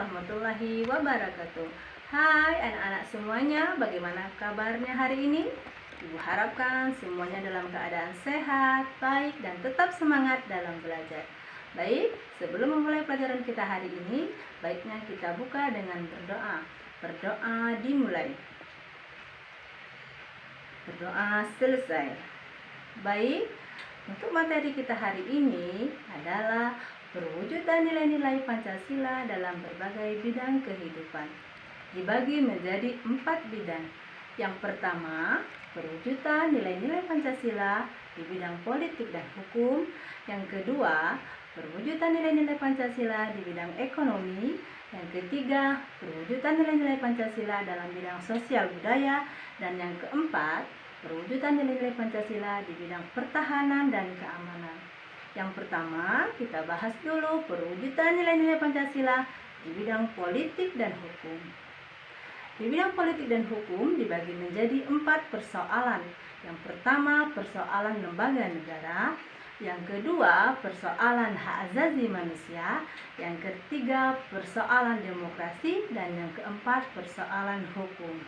warahmatullahi wabarakatuh. Hai anak-anak semuanya, bagaimana kabarnya hari ini? Ibu harapkan semuanya dalam keadaan sehat, baik, dan tetap semangat dalam belajar. Baik, sebelum memulai pelajaran kita hari ini, baiknya kita buka dengan berdoa. Berdoa dimulai. Berdoa selesai. Baik, untuk materi kita hari ini adalah perwujudan nilai-nilai Pancasila dalam berbagai bidang kehidupan. Dibagi menjadi 4 bidang. Yang pertama, perwujudan nilai-nilai Pancasila di bidang politik dan hukum. Yang kedua, perwujudan nilai-nilai Pancasila di bidang ekonomi. Yang ketiga, perwujudan nilai-nilai Pancasila dalam bidang sosial budaya. Dan yang keempat, perwujudan nilai-nilai Pancasila di bidang pertahanan dan keamanan. Yang pertama, kita bahas dulu perwujudan nilai-nilai Pancasila di bidang politik dan hukum. Di bidang politik dan hukum dibagi menjadi 4 persoalan. Yang pertama, persoalan lembaga negara. Yang kedua, persoalan hak asasi manusia. Yang ketiga, persoalan demokrasi. Dan yang keempat, persoalan hukum.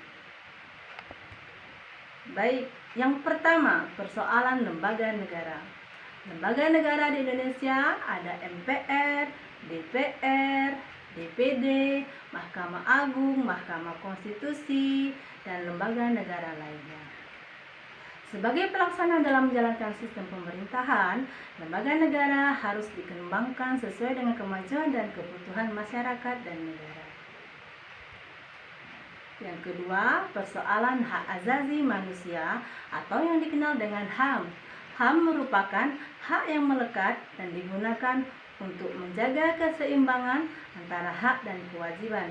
Baik, yang pertama, persoalan lembaga negara. Lembaga negara di Indonesia ada MPR, DPR, DPD, Mahkamah Agung, Mahkamah Konstitusi, dan lembaga negara lainnya. Sebagai pelaksana dalam menjalankan sistem pemerintahan, lembaga negara harus dikembangkan sesuai dengan kemajuan dan kebutuhan masyarakat dan negara. Yang kedua, persoalan hak asasi manusia atau yang dikenal dengan HAM. HAM merupakan hak yang melekat dan digunakan untuk menjaga keseimbangan antara hak dan kewajiban.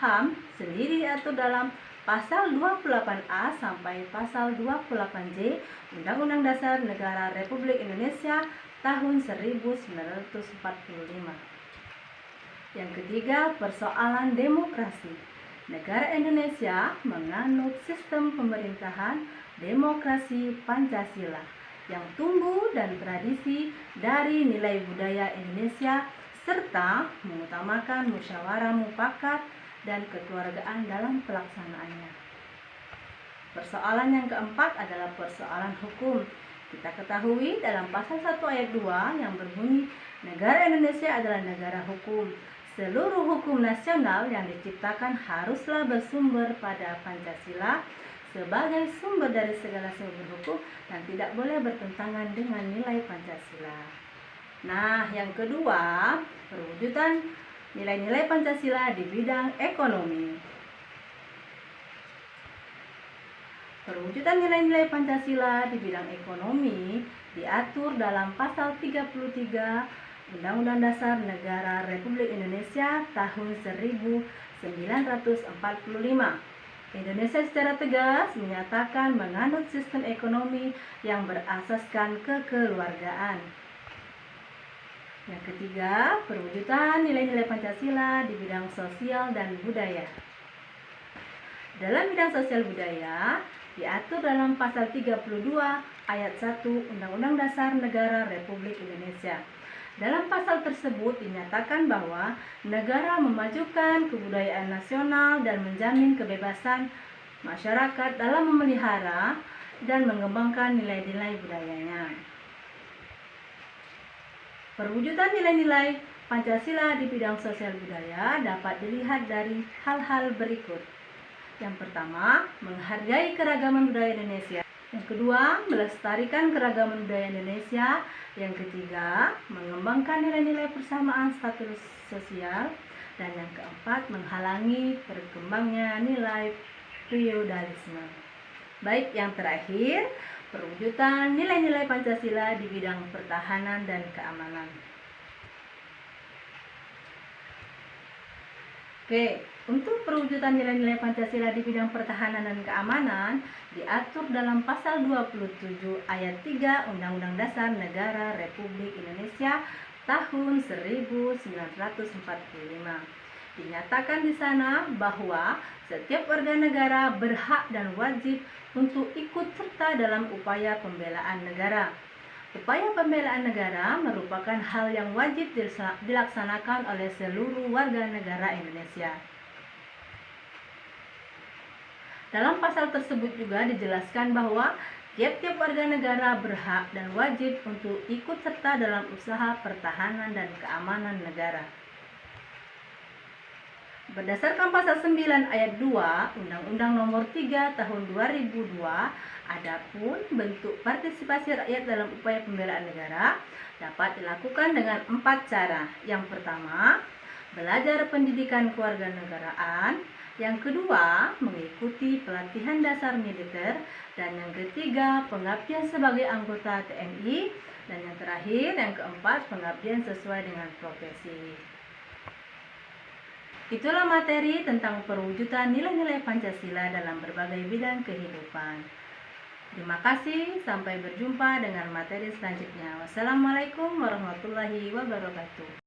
HAM sendiri diatur dalam Pasal 28A sampai Pasal 28J Undang-Undang Dasar Negara Republik Indonesia tahun 1945. Yang ketiga, persoalan demokrasi. Negara Indonesia menganut sistem pemerintahan demokrasi Pancasila yang tumbuh dan tradisi dari nilai budaya Indonesia serta mengutamakan musyawarah mufakat dan kekeluargaan dalam pelaksanaannya. Persoalan yang keempat adalah persoalan hukum. Kita ketahui dalam pasal 1 ayat 2 yang berbunyi, negara Indonesia adalah negara hukum. Seluruh hukum nasional yang diciptakan haruslah bersumber pada Pancasila sebagai sumber dari segala sumber hukum dan tidak boleh bertentangan dengan nilai Pancasila. Nah, yang kedua, perwujudan nilai-nilai Pancasila di bidang ekonomi. Perwujudan nilai-nilai Pancasila di bidang ekonomi diatur dalam Pasal 33 Undang-Undang Dasar Negara Republik Indonesia tahun 1945. Indonesia secara tegas menyatakan menganut sistem ekonomi yang berasaskan kekeluargaan. Yang ketiga, perwujudan nilai-nilai Pancasila di bidang sosial dan budaya. Dalam bidang sosial budaya, diatur dalam Pasal 32 ayat 1 Undang-Undang Dasar Negara Republik Indonesia. Dalam pasal tersebut dinyatakan bahwa negara memajukan kebudayaan nasional dan menjamin kebebasan masyarakat dalam memelihara dan mengembangkan nilai-nilai budayanya. Perwujudan nilai-nilai Pancasila di bidang sosial budaya dapat dilihat dari hal-hal berikut. Yang pertama, menghargai keragaman budaya Indonesia. Yang kedua, melestarikan keragaman budaya Indonesia. Yang ketiga, mengembangkan nilai-nilai persamaan status sosial. Dan yang keempat, menghalangi berkembangnya nilai feodalisme. Baik, yang terakhir, perwujudan nilai-nilai Pancasila di bidang pertahanan dan keamanan. Oke, untuk perwujudan nilai-nilai Pancasila di bidang pertahanan dan keamanan diatur dalam Pasal 27 ayat 3 Undang-Undang Dasar Negara Republik Indonesia tahun 1945. Dinyatakan di sana bahwa setiap warga negara berhak dan wajib untuk ikut serta dalam upaya pembelaan negara. Upaya pembelaan negara merupakan hal yang wajib dilaksanakan oleh seluruh warga negara Indonesia. Dalam pasal tersebut juga dijelaskan bahwa tiap-tiap warga negara berhak dan wajib untuk ikut serta dalam usaha pertahanan dan keamanan negara. Berdasarkan pasal 9 ayat 2 Undang-Undang Nomor 3 Tahun 2002, adapun bentuk partisipasi rakyat dalam upaya pembelaan negara dapat dilakukan dengan 4 cara. Yang pertama, belajar pendidikan kewarganegaraan. Yang kedua, mengikuti pelatihan dasar militer. Dan yang ketiga, pengabdian sebagai anggota TNI. Dan yang terakhir, yang keempat, pengabdian sesuai dengan profesi. Itulah materi tentang perwujudan nilai-nilai Pancasila dalam berbagai bidang kehidupan. Terima kasih, sampai berjumpa dengan materi selanjutnya. Wassalamualaikum warahmatullahi wabarakatuh.